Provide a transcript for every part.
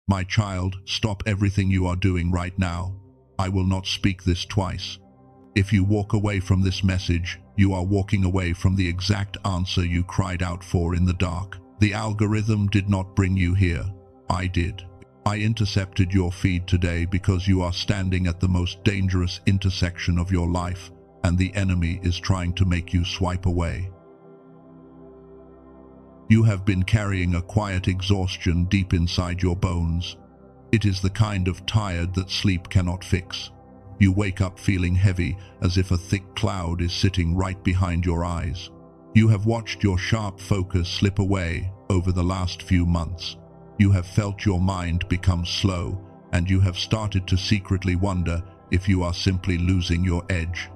My child, stop everything you are doing right now. I will not speak this twice. If you walk away from this message, you are walking away from the exact answer you cried out for in the dark. The algorithm did not bring you here. I did. I intercepted your feed today because you are standing at the most dangerous intersection of your life, and the enemy is trying to make you swipe away. You have been carrying a quiet exhaustion deep inside your bones. It is the kind of tired that sleep cannot fix. You wake up feeling heavy, as if a thick cloud is sitting right behind your eyes. You have watched your sharp focus slip away over the last few months. You have felt your mind become slow, and you have started to secretly wonder if you are simply losing your edge.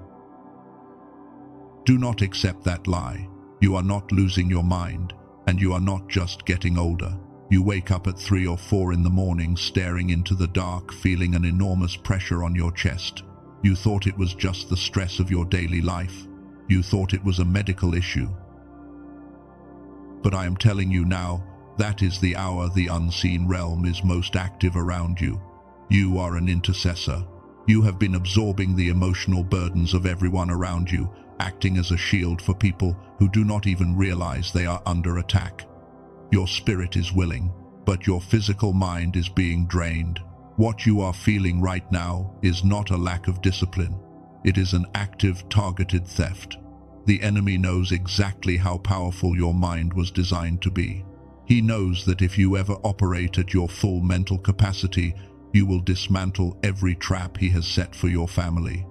Do not accept that lie. You are not losing your mind, and you are not just getting older. You wake up at 3 or 4 in the morning staring into the dark, feeling an enormous pressure on your chest. You thought it was just the stress of your daily life. You thought it was a medical issue. But I am telling you now, that is the hour the unseen realm is most active around you. You are an intercessor. You have been absorbing the emotional burdens of everyone around you, acting as a shield for people who do not even realize they are under attack. Your spirit is willing, but your physical mind is being drained. What you are feeling right now is not a lack of discipline. It is an active, targeted theft. The enemy knows exactly how powerful your mind was designed to be. He knows that if you ever operate at your full mental capacity, you will dismantle every trap he has set for your family.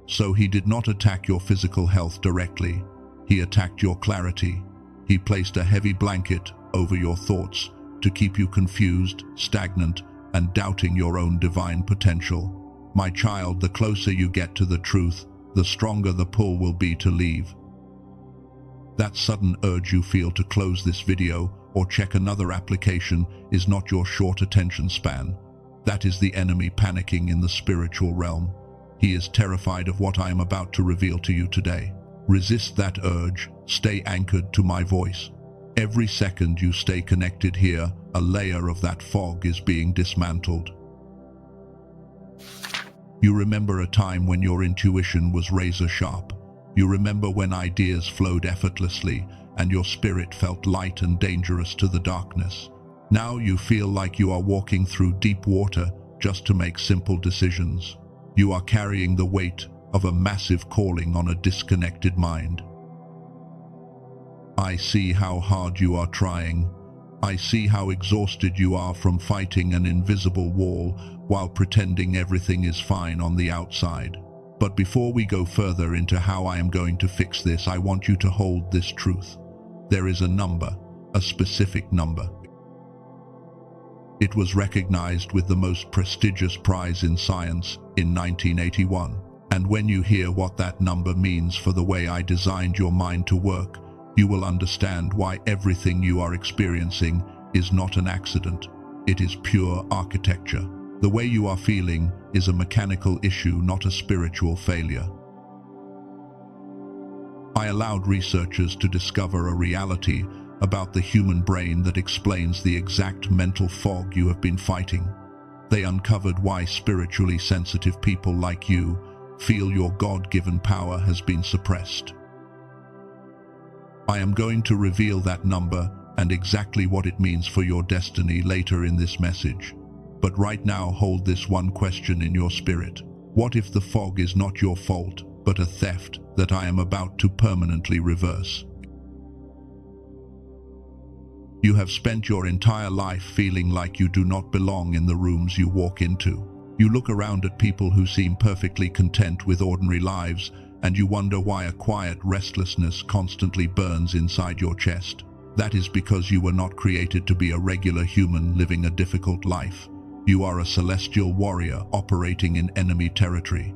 So he did not attack your physical health directly. He attacked your clarity. He placed a heavy blanket over your thoughts to keep you confused, stagnant, and doubting your own divine potential. My child, the closer you get to the truth, the stronger the pull will be to leave. That sudden urge you feel to close this video or check another application is not your short attention span. That is the enemy panicking in the spiritual realm. He is terrified of what I am about to reveal to you today. Resist that urge. Stay anchored to my voice. Every second you stay connected here, a layer of that fog is being dismantled. You remember a time when your intuition was razor sharp. You remember when ideas flowed effortlessly and your spirit felt light and dangerous to the darkness. Now you feel like you are walking through deep water just to make simple decisions. You are carrying the weight of a massive calling on a disconnected mind. I see how hard you are trying. I see how exhausted you are from fighting an invisible wall while pretending everything is fine on the outside. But before we go further into how I am going to fix this, I want you to hold this truth. There is a number, a specific number. It was recognized with the most prestigious prize in science in 1981. And when you hear what that number means for the way I designed your mind to work, you will understand why everything you are experiencing is not an accident. It is pure architecture. The way you are feeling is a mechanical issue, not a spiritual failure. I allowed researchers to discover a reality about the human brain that explains the exact mental fog you have been fighting. They uncovered why spiritually sensitive people like you feel your God-given power has been suppressed. I am going to reveal that number and exactly what it means for your destiny later in this message. But right now, hold this one question in your spirit. What if the fog is not your fault, but a theft that I am about to permanently reverse? You have spent your entire life feeling like you do not belong in the rooms you walk into. You look around at people who seem perfectly content with ordinary lives, and you wonder why a quiet restlessness constantly burns inside your chest. That is because you were not created to be a regular human living a difficult life. You are a celestial warrior operating in enemy territory.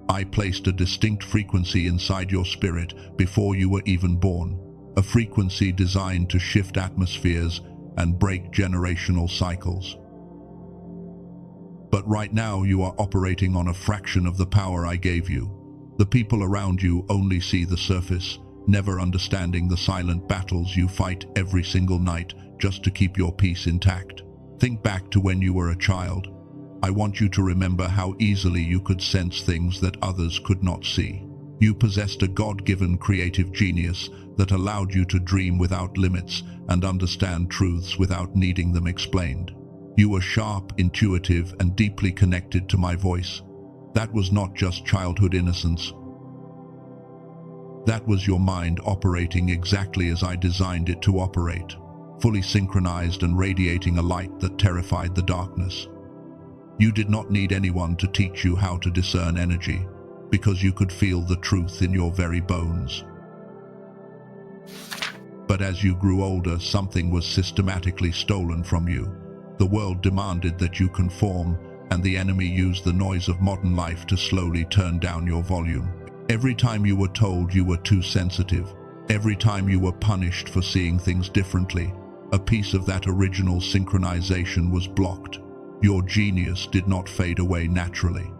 I placed a distinct frequency inside your spirit before you were even born, a frequency designed to shift atmospheres and break generational cycles. But right now you are operating on a fraction of the power I gave you. The people around you only see the surface, never understanding the silent battles you fight every single night just to keep your peace intact. Think back to when you were a child. I want you to remember how easily you could sense things that others could not see. You possessed a God-given creative genius that allowed you to dream without limits and understand truths without needing them explained. You were sharp, intuitive, and deeply connected to my voice. That was not just childhood innocence. That was your mind operating exactly as I designed it to operate, fully synchronized and radiating a light that terrified the darkness. You did not need anyone to teach you how to discern energy, because you could feel the truth in your very bones. But as you grew older, something was systematically stolen from you. The world demanded that you conform, and the enemy used the noise of modern life to slowly turn down your volume. Every time you were told you were too sensitive, every time you were punished for seeing things differently, a piece of that original synchronization was blocked. Your genius did not fade away naturally.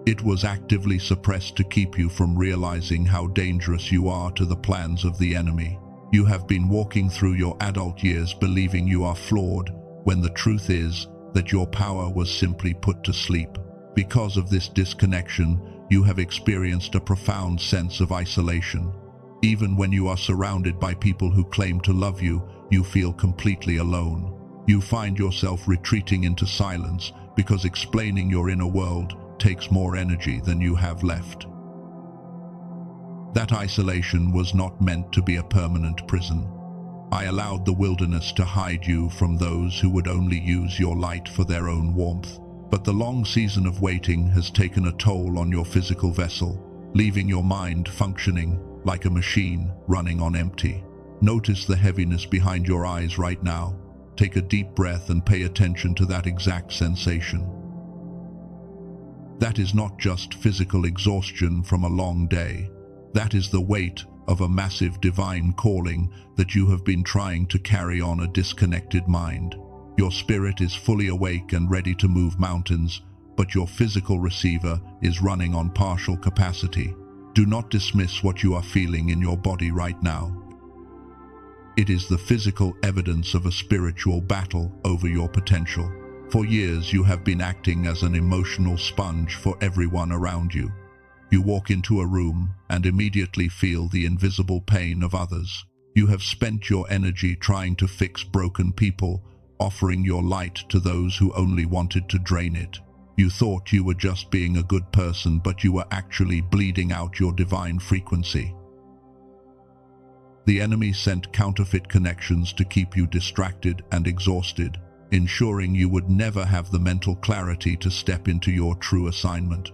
It was actively suppressed to keep you from realizing how dangerous you are to the plans of the enemy. You have been walking through your adult years believing you are flawed, when the truth is that your power was simply put to sleep. Because of this disconnection, you have experienced a profound sense of isolation. Even when you are surrounded by people who claim to love you, you feel completely alone. You find yourself retreating into silence because explaining your inner world takes more energy than you have left. That isolation was not meant to be a permanent prison. I allowed the wilderness to hide you from those who would only use your light for their own warmth. But the long season of waiting has taken a toll on your physical vessel, leaving your mind functioning like a machine running on empty. Notice the heaviness behind your eyes right now. Take a deep breath and pay attention to that exact sensation. That is not just physical exhaustion from a long day. That is the weight of a massive divine calling that you have been trying to carry on a disconnected mind. Your spirit is fully awake and ready to move mountains, but your physical receiver is running on partial capacity. Do not dismiss what you are feeling in your body right now. It is the physical evidence of a spiritual battle over your potential. For years, you have been acting as an emotional sponge for everyone around you. You walk into a room and immediately feel the invisible pain of others. You have spent your energy trying to fix broken people, offering your light to those who only wanted to drain it. You thought you were just being a good person, but you were actually bleeding out your divine frequency. The enemy sent counterfeit connections to keep you distracted and exhausted, ensuring you would never have the mental clarity to step into your true assignment.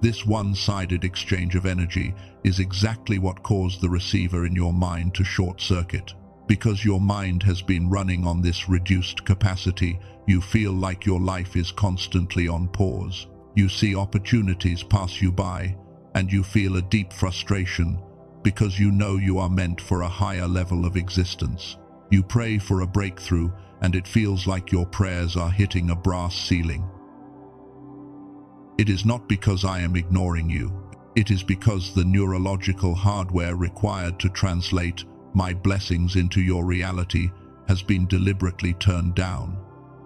This one-sided exchange of energy is exactly what caused the receiver in your mind to short-circuit. Because your mind has been running on this reduced capacity, you feel like your life is constantly on pause. You see opportunities pass you by, and you feel a deep frustration because you know you are meant for a higher level of existence. You pray for a breakthrough, and it feels like your prayers are hitting a brass ceiling. It is not because I am ignoring you. It is because the neurological hardware required to translate my blessings into your reality has been deliberately turned down.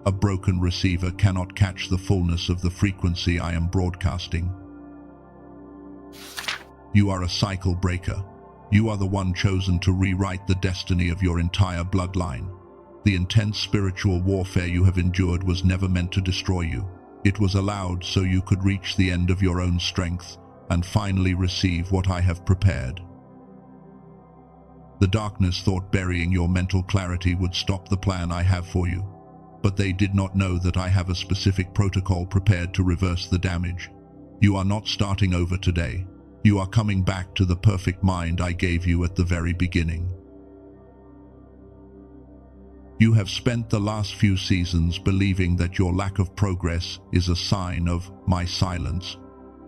A broken receiver cannot catch the fullness of the frequency I am broadcasting. You are a cycle breaker. You are the one chosen to rewrite the destiny of your entire bloodline. The intense spiritual warfare you have endured was never meant to destroy you. It was allowed so you could reach the end of your own strength and finally receive what I have prepared. The darkness thought burying your mental clarity would stop the plan I have for you, but they did not know that I have a specific protocol prepared to reverse the damage. You are not starting over today. You are coming back to the perfect mind I gave you at the very beginning. You have spent the last few seasons believing that your lack of progress is a sign of my silence.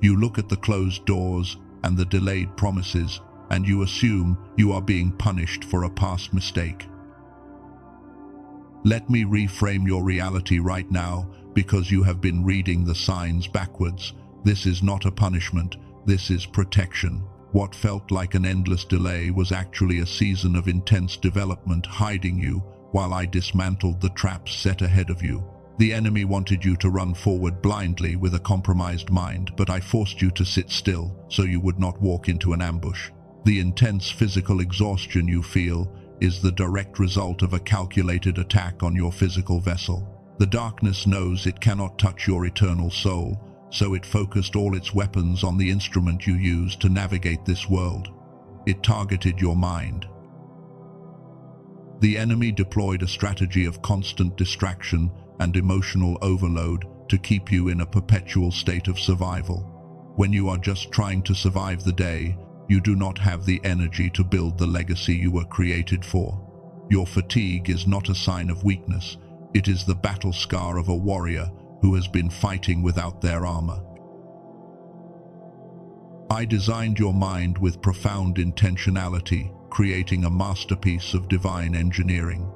You look at the closed doors and the delayed promises, and you assume you are being punished for a past mistake. Let me reframe your reality right now, because you have been reading the signs backwards. This is not a punishment, this is protection. What felt like an endless delay was actually a season of intense development hiding you while I dismantled the traps set ahead of you. The enemy wanted you to run forward blindly with a compromised mind, but I forced you to sit still so you would not walk into an ambush. The intense physical exhaustion you feel is the direct result of a calculated attack on your physical vessel. The darkness knows it cannot touch your eternal soul, so it focused all its weapons on the instrument you use to navigate this world. It targeted your mind. The enemy deployed a strategy of constant distraction and emotional overload to keep you in a perpetual state of survival. When you are just trying to survive the day, you do not have the energy to build the legacy you were created for. Your fatigue is not a sign of weakness. It is the battle scar of a warrior who has been fighting without their armor. I designed your mind with profound intentionality, creating a masterpiece of divine engineering.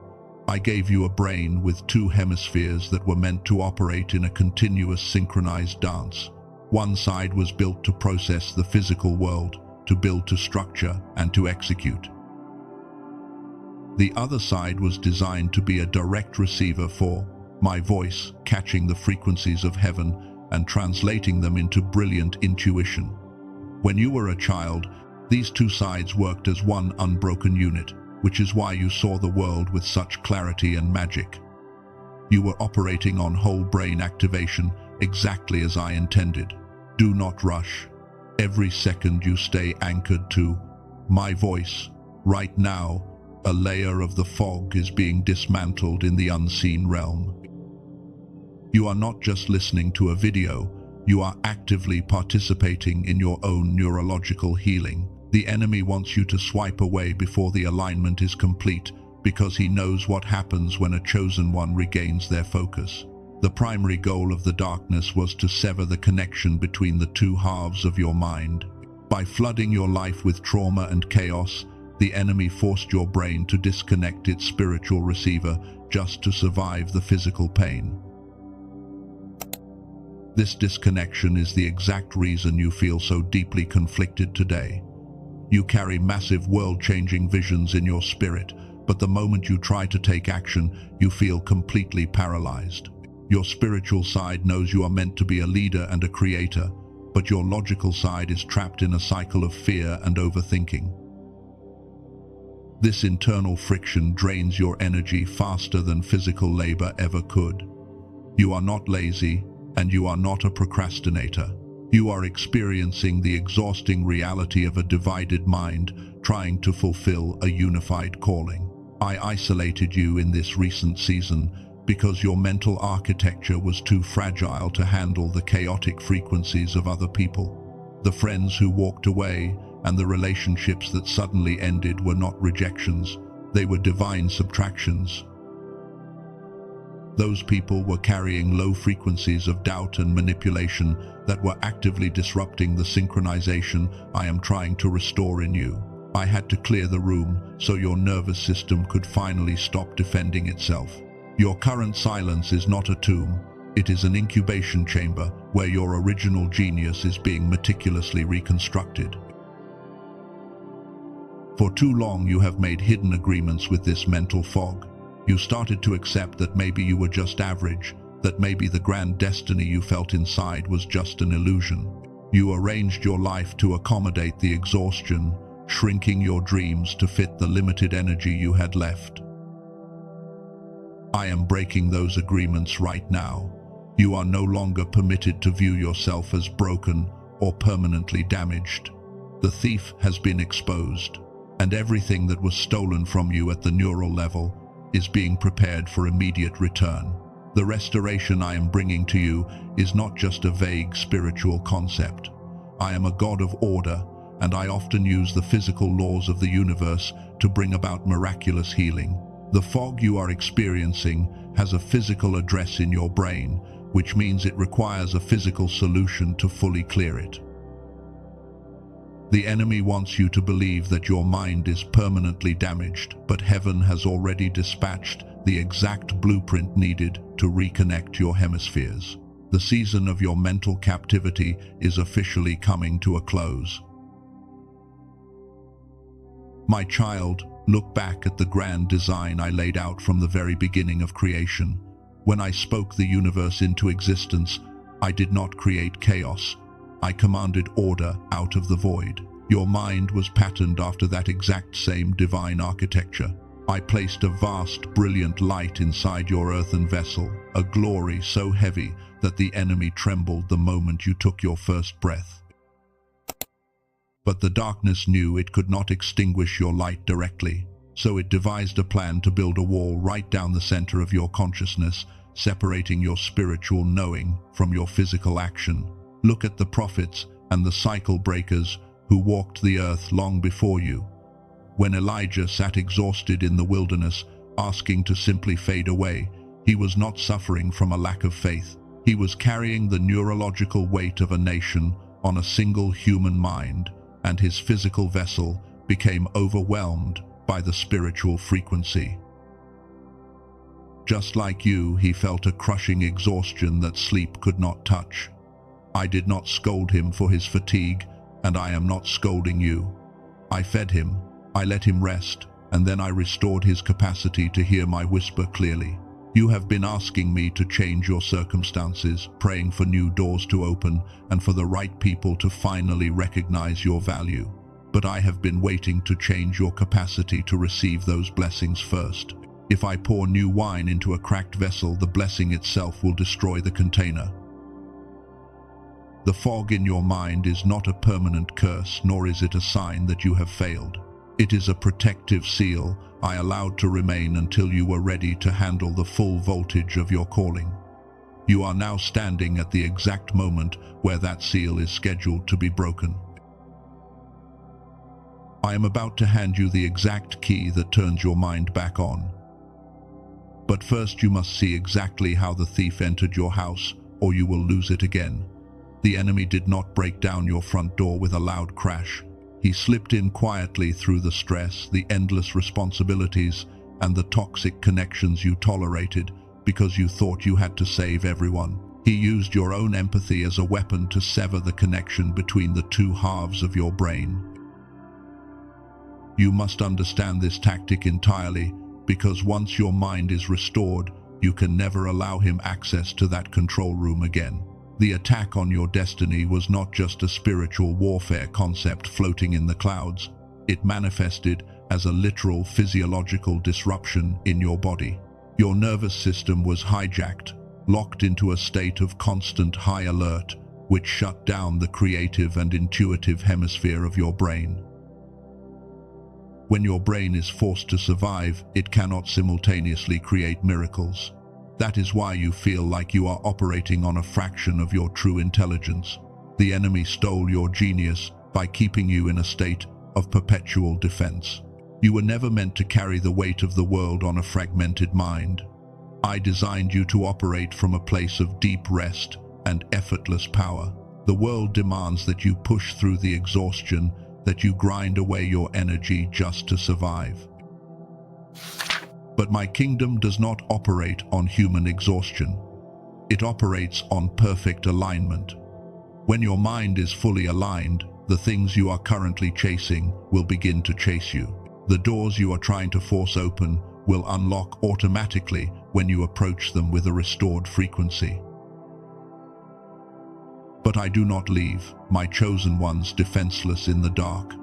I gave you a brain with 2 hemispheres that were meant to operate in a continuous synchronized dance. One side was built to process the physical world, to build to structure, and to execute. The other side was designed to be a direct receiver for my voice, catching the frequencies of heaven and translating them into brilliant intuition. When you were a child, these 2 sides worked as one unbroken unit, which is why you saw the world with such clarity and magic. You were operating on whole brain activation, exactly as I intended. Do not rush. Every second you stay anchored to my voice. Right now, a layer of the fog is being dismantled in the unseen realm. You are not just listening to a video, you are actively participating in your own neurological healing. The enemy wants you to swipe away before the alignment is complete, because he knows what happens when a chosen one regains their focus. The primary goal of the darkness was to sever the connection between the 2 halves of your mind. By flooding your life with trauma and chaos, the enemy forced your brain to disconnect its spiritual receiver just to survive the physical pain. This disconnection is the exact reason you feel so deeply conflicted today. You carry massive world-changing visions in your spirit, but the moment you try to take action, you feel completely paralyzed. Your spiritual side knows you are meant to be a leader and a creator, but your logical side is trapped in a cycle of fear and overthinking. This internal friction drains your energy faster than physical labor ever could. You are not lazy, and you are not a procrastinator. You are experiencing the exhausting reality of a divided mind trying to fulfill a unified calling. I isolated you in this recent season because your mental architecture was too fragile to handle the chaotic frequencies of other people. The friends who walked away and the relationships that suddenly ended were not rejections, they were divine subtractions. Those people were carrying low frequencies of doubt and manipulation that were actively disrupting the synchronization I am trying to restore in you. I had to clear the room so your nervous system could finally stop defending itself. Your current silence is not a tomb, it is an incubation chamber where your original genius is being meticulously reconstructed. For too long you have made hidden agreements with this mental fog. You started to accept that maybe you were just average, that maybe the grand destiny you felt inside was just an illusion. You arranged your life to accommodate the exhaustion, shrinking your dreams to fit the limited energy you had left. I am breaking those agreements right now. You are no longer permitted to view yourself as broken or permanently damaged. The thief has been exposed, and everything that was stolen from you at the neural level is being prepared for immediate return. The restoration I am bringing to you is not just a vague spiritual concept. I am a God of order, and I often use the physical laws of the universe to bring about miraculous healing. The fog you are experiencing has a physical address in your brain, which means it requires a physical solution to fully clear it. The enemy wants you to believe that your mind is permanently damaged, but heaven has already dispatched the exact blueprint needed to reconnect your hemispheres. The season of your mental captivity is officially coming to a close. My child, Look back at the grand design I laid out from the very beginning of creation. When I spoke the universe into existence, I did not create chaos. I commanded order out of the void. Your mind was patterned after that exact same divine architecture. I placed a vast, brilliant light inside your earthen vessel, a glory so heavy that the enemy trembled the moment you took your first breath. But the darkness knew it could not extinguish your light directly, so it devised a plan to build a wall right down the center of your consciousness, separating your spiritual knowing from your physical action. Look at the prophets and the cycle breakers who walked the earth long before you. When Elijah sat exhausted in the wilderness, asking to simply fade away, he was not suffering from a lack of faith. He was carrying the neurological weight of a nation on a single human mind, and his physical vessel became overwhelmed by the spiritual frequency. Just like you, he felt a crushing exhaustion that sleep could not touch. I did not scold him for his fatigue, and I am not scolding you. I fed him, I let him rest, and then I restored his capacity to hear my whisper clearly. You have been asking me to change your circumstances, praying for new doors to open, and for the right people to finally recognize your value. But I have been waiting to change your capacity to receive those blessings first. If I pour new wine into a cracked vessel, the blessing itself will destroy the container. The fog in your mind is not a permanent curse, nor is it a sign that you have failed. It is a protective seal I allowed to remain until you were ready to handle the full voltage of your calling. You are now standing at the exact moment where that seal is scheduled to be broken. I am about to hand you the exact key that turns your mind back on. But first you must see exactly how the thief entered your house, or you will lose it again. The enemy did not break down your front door with a loud crash. He slipped in quietly through the stress, the endless responsibilities, and the toxic connections you tolerated because you thought you had to save everyone. He used your own empathy as a weapon to sever the connection between the two halves of your brain. You must understand this tactic entirely, because once your mind is restored, you can never allow him access to that control room again. The attack on your destiny was not just a spiritual warfare concept floating in the clouds. It manifested as a literal physiological disruption in your body. Your nervous system was hijacked, locked into a state of constant high alert, which shut down the creative and intuitive hemisphere of your brain. When your brain is forced to survive, it cannot simultaneously create miracles. That is why you feel like you are operating on a fraction of your true intelligence. The enemy stole your genius by keeping you in a state of perpetual defense. You were never meant to carry the weight of the world on a fragmented mind. I designed you to operate from a place of deep rest and effortless power. The world demands that you push through the exhaustion, that you grind away your energy just to survive. But my kingdom does not operate on human exhaustion. It operates on perfect alignment. When your mind is fully aligned, the things you are currently chasing will begin to chase you. The doors you are trying to force open will unlock automatically when you approach them with a restored frequency. But I do not leave my chosen ones defenseless in the dark.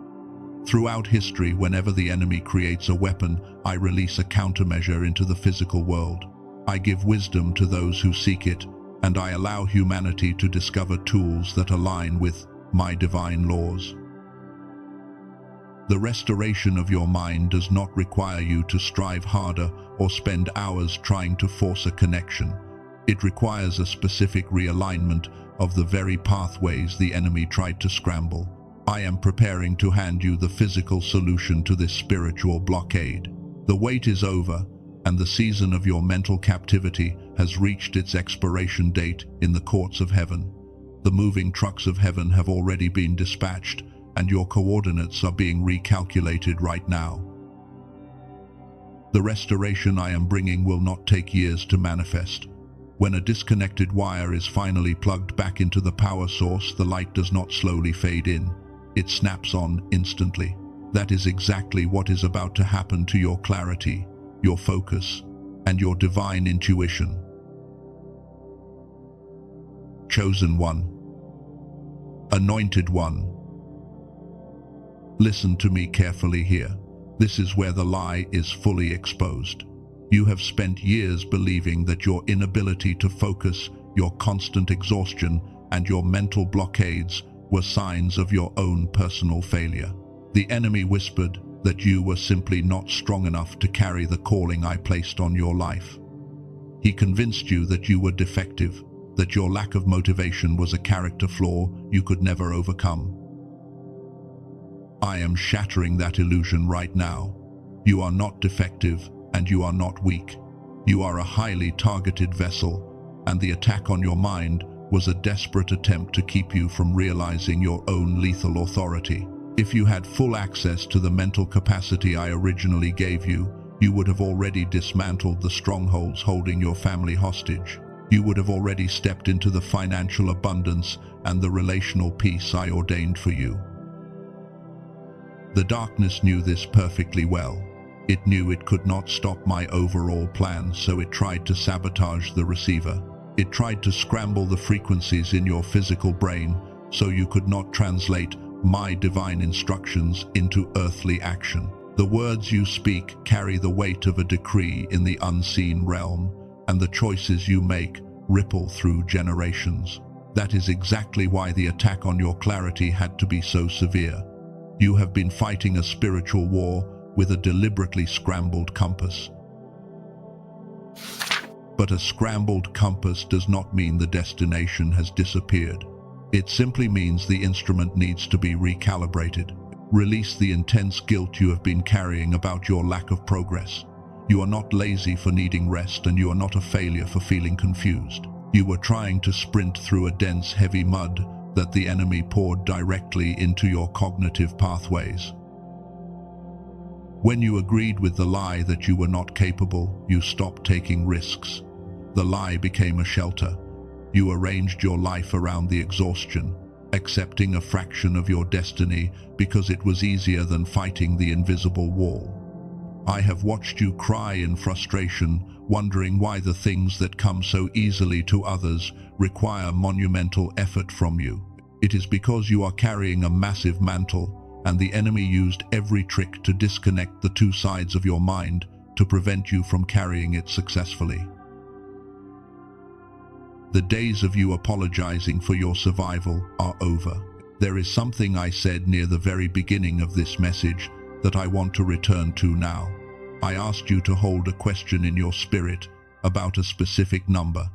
Throughout history, whenever the enemy creates a weapon, I release a countermeasure into the physical world. I give wisdom to those who seek it, and I allow humanity to discover tools that align with my divine laws. The restoration of your mind does not require you to strive harder or spend hours trying to force a connection. It requires a specific realignment of the very pathways the enemy tried to scramble. I am preparing to hand you the physical solution to this spiritual blockade. The wait is over, and the season of your mental captivity has reached its expiration date in the courts of heaven. The moving trucks of heaven have already been dispatched, and your coordinates are being recalculated right now. The restoration I am bringing will not take years to manifest. When a disconnected wire is finally plugged back into the power source, the light does not slowly fade in. It snaps on instantly. That is exactly what is about to happen to your clarity, your focus, and your divine intuition. Chosen one. Anointed one. Listen to me carefully here. This is where the lie is fully exposed. You have spent years believing that your inability to focus, your constant exhaustion, and your mental blockades were signs of your own personal failure. The enemy whispered that you were simply not strong enough to carry the calling I placed on your life. He convinced you that you were defective, that your lack of motivation was a character flaw you could never overcome. I am shattering that illusion right now. You are not defective, and you are not weak. You are a highly targeted vessel, and the attack on your mind was a desperate attempt to keep you from realizing your own lethal authority. If you had full access to the mental capacity I originally gave you, you would have already dismantled the strongholds holding your family hostage. You would have already stepped into the financial abundance and the relational peace I ordained for you. The darkness knew this perfectly well. It knew it could not stop my overall plan, so it tried to sabotage the receiver. It tried to scramble the frequencies in your physical brain so you could not translate my divine instructions into earthly action. The words you speak carry the weight of a decree in the unseen realm, and the choices you make ripple through generations. That is exactly why the attack on your clarity had to be so severe. You have been fighting a spiritual war with a deliberately scrambled compass. But a scrambled compass does not mean the destination has disappeared. It simply means the instrument needs to be recalibrated. Release the intense guilt you have been carrying about your lack of progress. You are not lazy for needing rest, and you are not a failure for feeling confused. You were trying to sprint through a dense, heavy mud that the enemy poured directly into your cognitive pathways. When you agreed with the lie that you were not capable, you stopped taking risks. The lie became a shelter. You arranged your life around the exhaustion, accepting a fraction of your destiny because it was easier than fighting the invisible wall. I have watched you cry in frustration, wondering why the things that come so easily to others require monumental effort from you. It is because you are carrying a massive mantle, and the enemy used every trick to disconnect the two sides of your mind to prevent you from carrying it successfully. The days of you apologizing for your survival are over. There is something I said near the very beginning of this message that I want to return to now. I asked you to hold a question in your spirit about a specific number.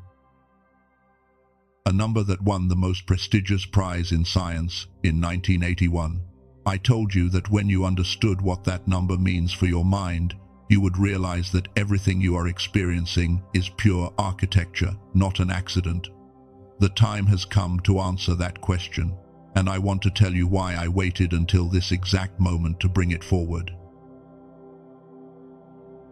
A number that won the most prestigious prize in science in 1981. I told you that when you understood what that number means for your mind, you would realize that everything you are experiencing is pure architecture, not an accident. The time has come to answer that question, and I want to tell you why I waited until this exact moment to bring it forward.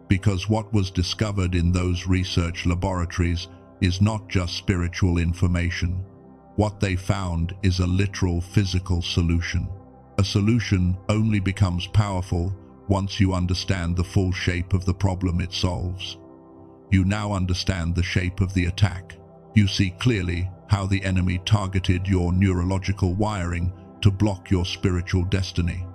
Because what was discovered in those research laboratories is not just spiritual information. What they found is a literal physical solution. A solution only becomes powerful once you understand the full shape of the problem it solves. You now understand the shape of the attack. You see clearly how the enemy targeted your neurological wiring to block your spiritual destiny.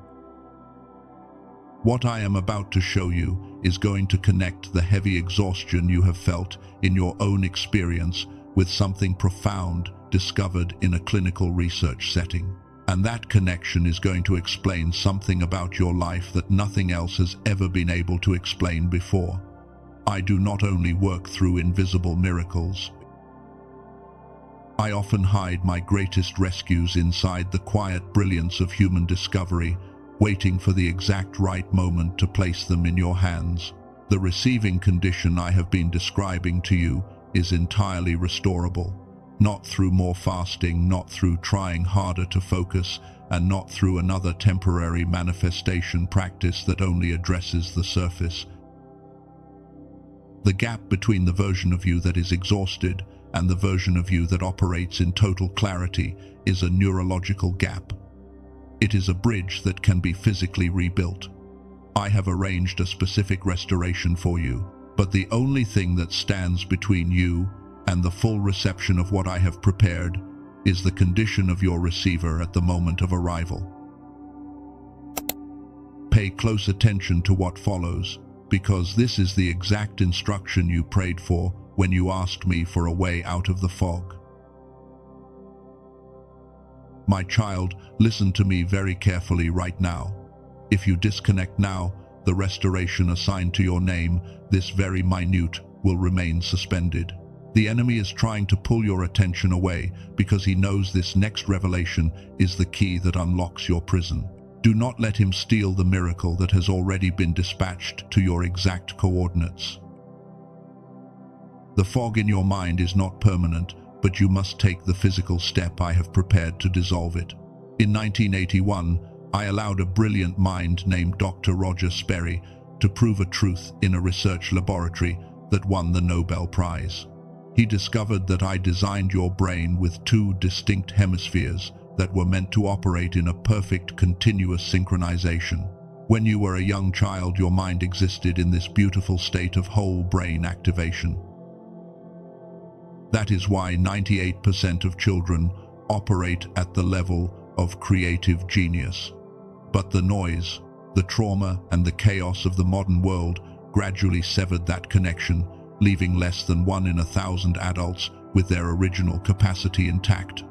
What I am about to show you is going to connect the heavy exhaustion you have felt in your own experience with something profound discovered in a clinical research setting. And that connection is going to explain something about your life that nothing else has ever been able to explain before. I do not only work through invisible miracles. I often hide my greatest rescues inside the quiet brilliance of human discovery, waiting for the exact right moment to place them in your hands. The receiving condition I have been describing to you is entirely restorable. Not through more fasting, not through trying harder to focus, and not through another temporary manifestation practice that only addresses the surface. The gap between the version of you that is exhausted and the version of you that operates in total clarity is a neurological gap. It is a bridge that can be physically rebuilt. I have arranged a specific restoration for you, but the only thing that stands between you and the full reception of what I have prepared is the condition of your receiver at the moment of arrival. Pay close attention to what follows, because this is the exact instruction you prayed for when you asked me for a way out of the fog. My child, listen to me very carefully right now. If you disconnect now, the restoration assigned to your name, this very minute, will remain suspended. The enemy is trying to pull your attention away because he knows this next revelation is the key that unlocks your prison. Do not let him steal the miracle that has already been dispatched to your exact coordinates. The fog in your mind is not permanent, but you must take the physical step I have prepared to dissolve it. In 1981, I allowed a brilliant mind named Dr. Roger Sperry to prove a truth in a research laboratory that won the Nobel Prize. He discovered that I designed your brain with two distinct hemispheres that were meant to operate in a perfect continuous synchronization. When you were a young child, your mind existed in this beautiful state of whole brain activation. That is why 98% of children operate at the level of creative genius. But the noise, the trauma, and the chaos of the modern world gradually severed that connection, leaving less than 1 in 1,000 adults with their original capacity intact.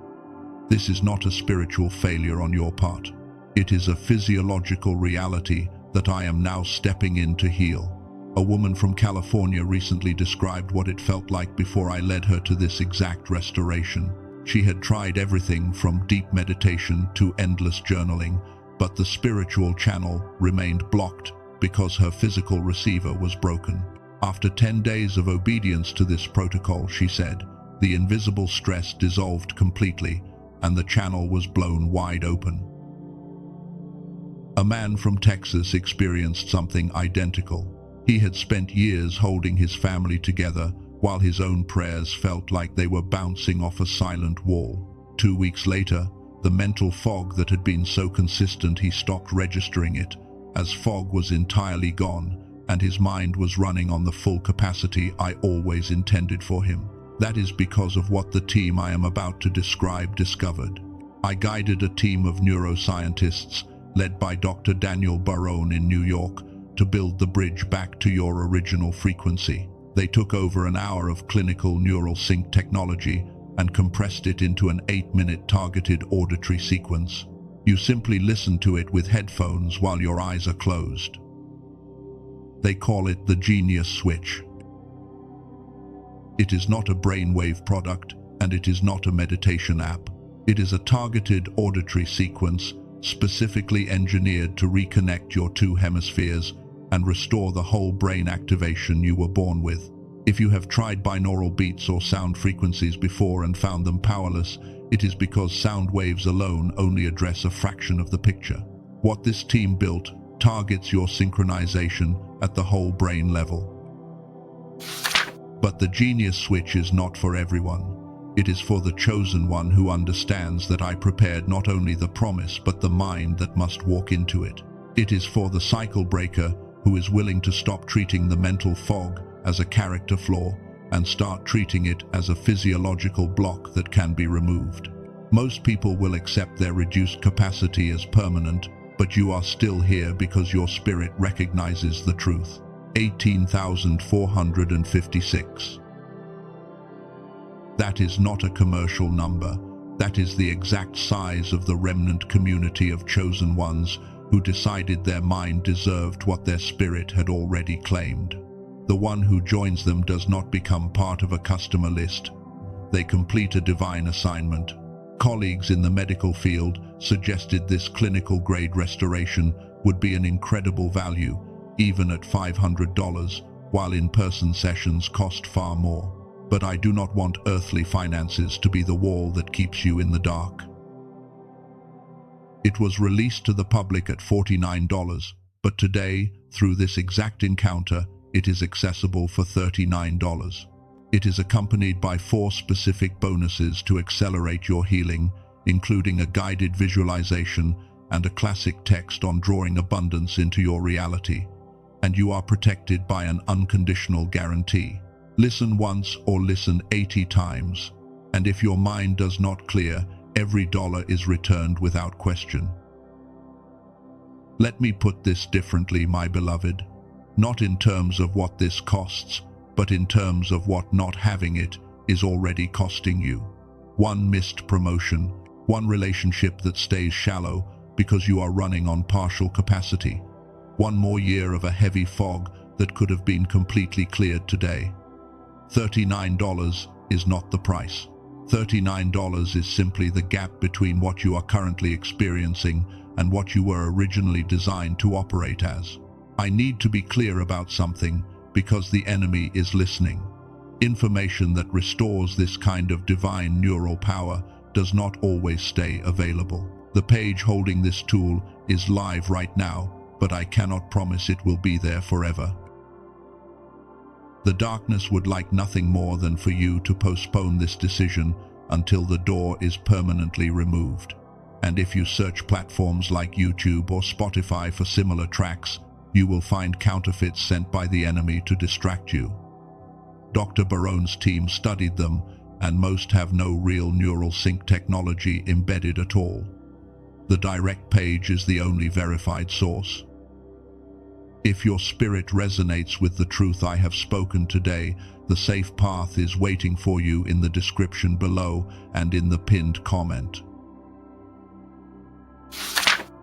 This is not a spiritual failure on your part. It is a physiological reality that I am now stepping in to heal. A woman from California recently described what it felt like before I led her to this exact restoration. She had tried everything from deep meditation to endless journaling, but the spiritual channel remained blocked because her physical receiver was broken. After 10 days of obedience to this protocol, she said, the invisible stress dissolved completely and the channel was blown wide open. A man from Texas experienced something identical. He had spent years holding his family together while his own prayers felt like they were bouncing off a silent wall. 2 weeks later, the mental fog that had been so consistent he stopped registering it, as fog was entirely gone and his mind was running on the full capacity I always intended for him. That is because of what the team I am about to describe discovered. I guided a team of neuroscientists led by Dr. Daniel Barone in New York to build the bridge back to your original frequency. They took over an hour of clinical neural sync technology and compressed it into an 8-minute targeted auditory sequence. You simply listen to it with headphones while your eyes are closed. They call it the Genius Switch. It is not a brainwave product, and it is not a meditation app. It is a targeted auditory sequence specifically engineered to reconnect your two hemispheres and restore the whole brain activation you were born with. If you have tried binaural beats or sound frequencies before and found them powerless, it is because sound waves alone only address a fraction of the picture. What this team built targets your synchronization at the whole brain level. But the Genius Switch is not for everyone. It is for the chosen one who understands that I prepared not only the promise but the mind that must walk into it. It is for the cycle breaker who is willing to stop treating the mental fog as a character flaw and start treating it as a physiological block that can be removed. Most people will accept their reduced capacity as permanent, but you are still here because your spirit recognizes the truth. 18,456. That is not a commercial number. That is the exact size of the remnant community of chosen ones who decided their mind deserved what their spirit had already claimed. The one who joins them does not become part of a customer list. They complete a divine assignment. Colleagues in the medical field suggested this clinical-grade restoration would be an incredible value, even at $500, while in-person sessions cost far more. But I do not want earthly finances to be the wall that keeps you in the dark. It was released to the public at $49, but today, through this exact encounter, it is accessible for $39. It is accompanied by 4 specific bonuses to accelerate your healing, including a guided visualization and a classic text on drawing abundance into your reality. And you are protected by an unconditional guarantee. Listen once or listen 80 times, and if your mind does not clear, every dollar is returned without question. Let me put this differently, my beloved. Not in terms of what this costs, but in terms of what not having it is already costing you. One missed promotion, one relationship that stays shallow because you are running on partial capacity, one more year of a heavy fog that could have been completely cleared today. $39 is not the price. $39 is simply the gap between what you are currently experiencing and what you were originally designed to operate as. I need to be clear about something because the enemy is listening. Information that restores this kind of divine neural power does not always stay available. The page holding this tool is live right now, but I cannot promise it will be there forever. The darkness would like nothing more than for you to postpone this decision until the door is permanently removed. And if you search platforms like YouTube or Spotify for similar tracks, you will find counterfeits sent by the enemy to distract you. Dr. Barone's team studied them, and most have no real neural sync technology embedded at all. The direct page is the only verified source. If your spirit resonates with the truth I have spoken today, the safe path is waiting for you in the description below and in the pinned comment.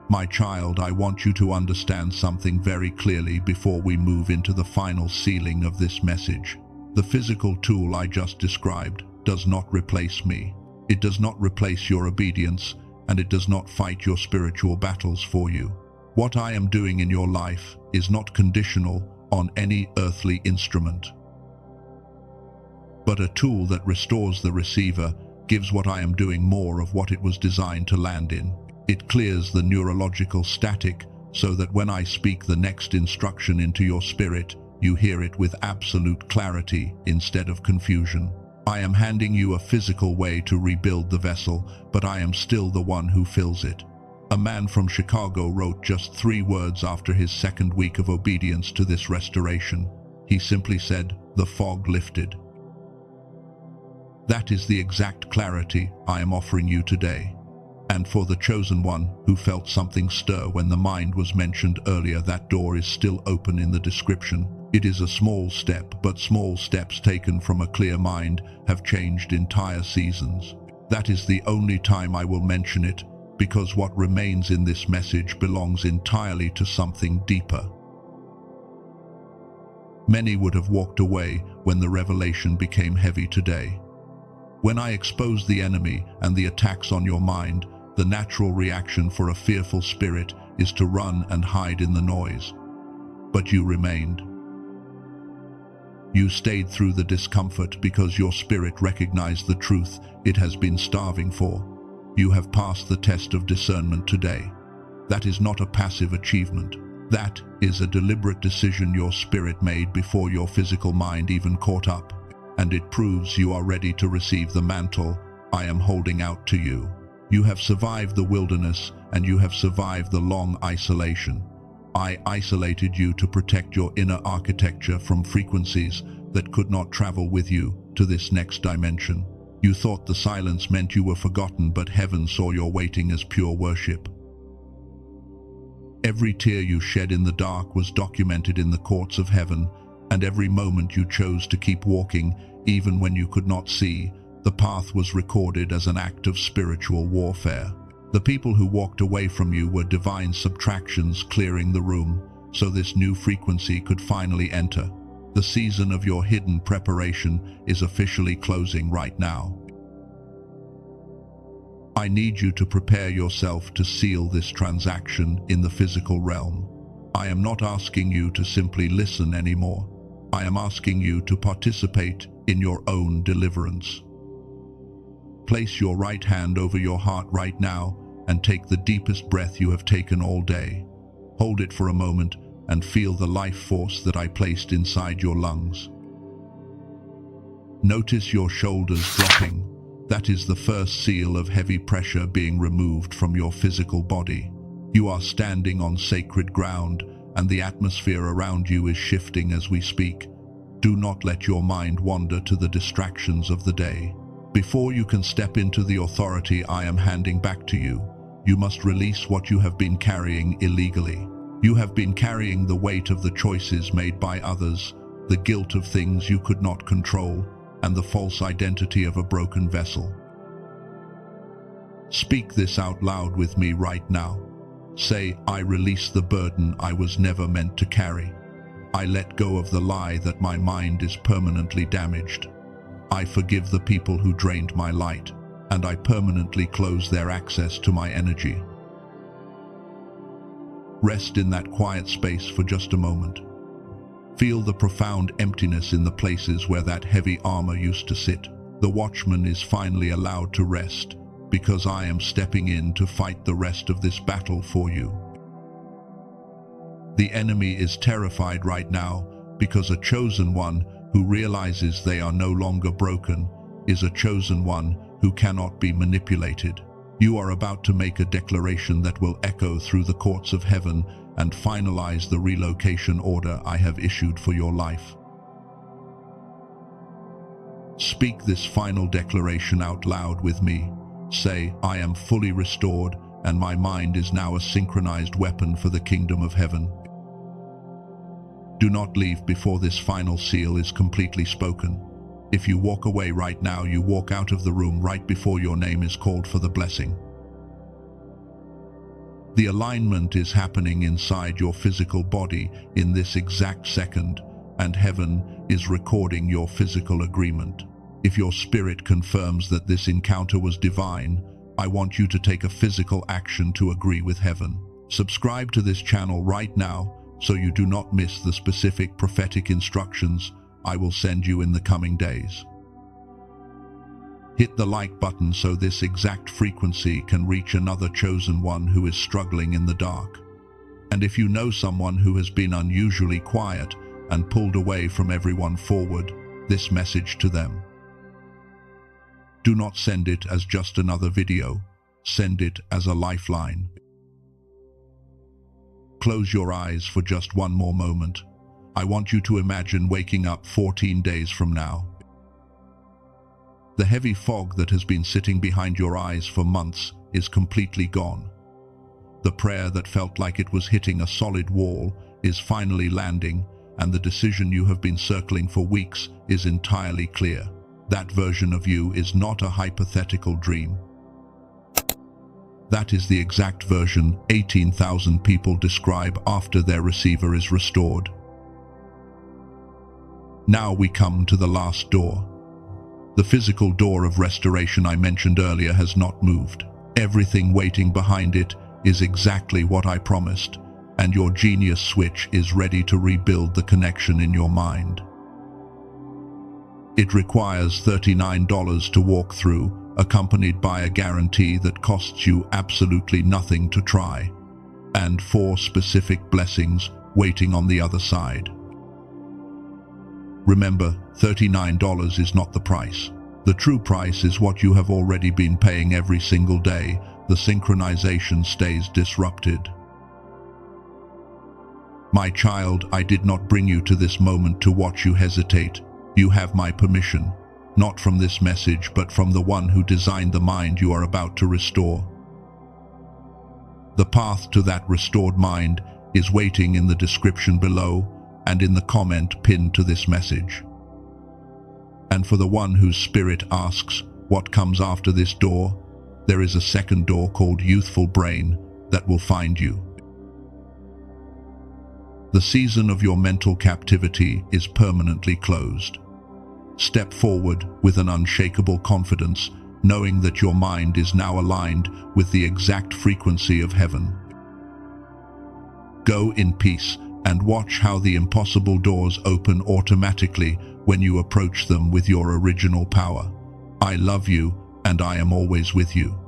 My child, I want you to understand something very clearly before we move into the final sealing of this message. The physical tool I just described does not replace me. It does not replace your obedience, and it does not fight your spiritual battles for you. What I am doing in your life is not conditional on any earthly instrument, but a tool that restores the receiver, gives what I am doing more of what it was designed to land in. It clears the neurological static so that when I speak the next instruction into your spirit, you hear it with absolute clarity instead of confusion. I am handing you a physical way to rebuild the vessel, but I am still the one who fills it. A man from Chicago wrote just 3 words after his second week of obedience to this restoration. He simply said, "The fog lifted." That is the exact clarity I am offering you today. And for the chosen one who felt something stir when the mind was mentioned earlier, that door is still open in the description. It is a small step, but small steps taken from a clear mind have changed entire seasons. That is the only time I will mention it, because what remains in this message belongs entirely to something deeper. Many would have walked away when the revelation became heavy today. When I exposed the enemy and the attacks on your mind, the natural reaction for a fearful spirit is to run and hide in the noise. But you remained. You stayed through the discomfort because your spirit recognized the truth it has been starving for. You have passed the test of discernment today. That is not a passive achievement. That is a deliberate decision your spirit made before your physical mind even caught up. And it proves you are ready to receive the mantle I am holding out to you. You have survived the wilderness, and you have survived the long isolation. I isolated you to protect your inner architecture from frequencies that could not travel with you to this next dimension. You thought the silence meant you were forgotten, but heaven saw your waiting as pure worship. Every tear you shed in the dark was documented in the courts of heaven, and every moment you chose to keep walking, even when you could not see, the path was recorded as an act of spiritual warfare. The people who walked away from you were divine subtractions clearing the room, so this new frequency could finally enter. The season of your hidden preparation is officially closing right now. I need you to prepare yourself to seal this transaction in the physical realm. I am not asking you to simply listen anymore. I am asking you to participate in your own deliverance. Place your right hand over your heart right now and take the deepest breath you have taken all day. Hold it for a moment and feel the life force that I placed inside your lungs. Notice your shoulders dropping. That is the first seal of heavy pressure being removed from your physical body. You are standing on sacred ground, and the atmosphere around you is shifting as we speak. Do not let your mind wander to the distractions of the day. Before you can step into the authority I am handing back to you, you must release what you have been carrying illegally. You have been carrying the weight of the choices made by others, the guilt of things you could not control, and the false identity of a broken vessel. Speak this out loud with me right now. Say, I release the burden I was never meant to carry. I let go of the lie that my mind is permanently damaged. I forgive the people who drained my light, and I permanently close their access to my energy. Rest in that quiet space for just a moment. Feel the profound emptiness in the places where that heavy armor used to sit. The watchman is finally allowed to rest, because I am stepping in to fight the rest of this battle for you. The enemy is terrified right now, because a chosen one who realizes they are no longer broken is a chosen one who cannot be manipulated. You are about to make a declaration that will echo through the courts of heaven and finalize the relocation order I have issued for your life. Speak this final declaration out loud with me. Say, I am fully restored, and my mind is now a synchronized weapon for the kingdom of heaven. Do not leave before this final seal is completely spoken. If you walk away right now, you walk out of the room right before your name is called for the blessing. The alignment is happening inside your physical body in this exact second, and heaven is recording your physical agreement. If your spirit confirms that this encounter was divine, I want you to take a physical action to agree with heaven. Subscribe to this channel right now so you do not miss the specific prophetic instructions I will send you in the coming days. Hit the like button so this exact frequency can reach another chosen one who is struggling in the dark. And if you know someone who has been unusually quiet and pulled away from everyone, forward this message to them. Do not send it as just another video. Send it as a lifeline. Close your eyes for just one more moment. I want you to imagine waking up 14 days from now. The heavy fog that has been sitting behind your eyes for months is completely gone. The prayer that felt like it was hitting a solid wall is finally landing, and the decision you have been circling for weeks is entirely clear. That version of you is not a hypothetical dream. That is the exact version 18,000 people describe after their receiver is restored. Now we come to the last door. The physical door of restoration I mentioned earlier has not moved. Everything waiting behind it is exactly what I promised, and your genius switch is ready to rebuild the connection in your mind. It requires $39 to walk through, accompanied by a guarantee that costs you absolutely nothing to try, and 4 specific blessings waiting on the other side. Remember, $39 is not the price. The true price is what you have already been paying every single day. The synchronization stays disrupted. My child, I did not bring you to this moment to watch you hesitate. You have my permission, not from this message, but from the one who designed the mind you are about to restore. The path to that restored mind is waiting in the description below and in the comment pinned to this message. And for the one whose spirit asks, what comes after this door? There is a second door called youthful brain that will find you. The season of your mental captivity is permanently closed. Step forward with an unshakable confidence, knowing that your mind is now aligned with the exact frequency of heaven. Go in peace and watch how the impossible doors open automatically when you approach them with your original power. I love you, and I am always with you.